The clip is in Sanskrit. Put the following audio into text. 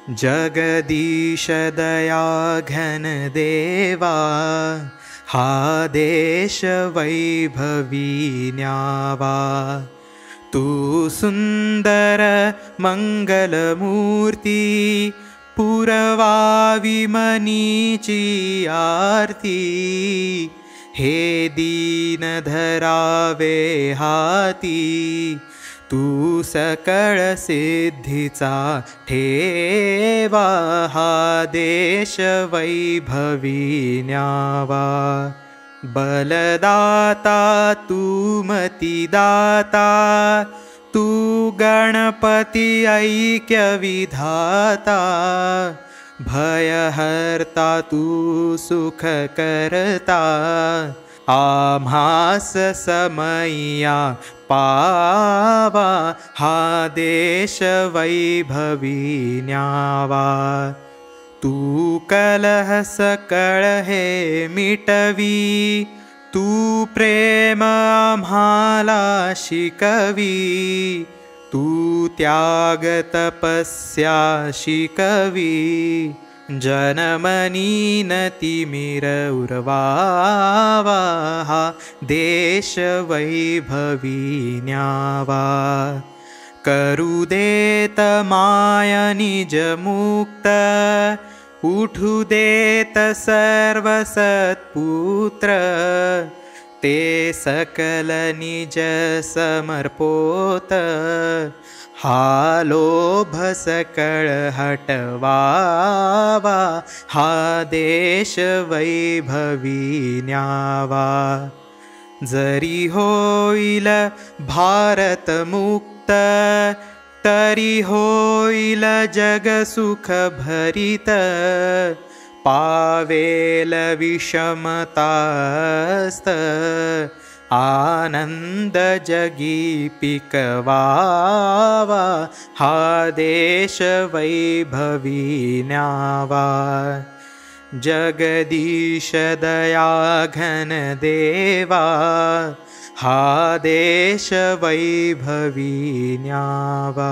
जगदीश दया घन देवा, हा देश वैभवी न्यावा। तू सुंदर मंगलमूर्ती, पुरवावी मनीची आरती। हे दीन धरावे हाती, तू सकळ सिद्धीचा ठेवा। हा देश वैभवी न्यावा। बलदाता तू मतिदाता, तू गणपती ऐक्य विधाता। भयहर्ता तू सुख करता, आम्हास समय्या पावा। हा देश वैभवी न्यावा। तू कलह सकळ हे मिटवी, तू प्रेम आम्हाला शिकवी। तू त्याग तपस्या शिकवी, जनमनी नतिमिर उर्वावा। हा देश वैभवी न्यावा। करू देत माय निज मुक्त, उठू देत सर्व सत्पुत्र। ते सकल निज समर्पोत, हा लोभ सकळ हटवावा। हा देश वैभवी न्यावा। जरी होईल भारत मुक्त, तरी होईल जग सुख भरित। पावेल विषमतास्त, आनंद जगी पिकवावा। हा देश वैभवी न्यावा। जगदीश दया घन देवा, हा देश वैभवी न्यावा।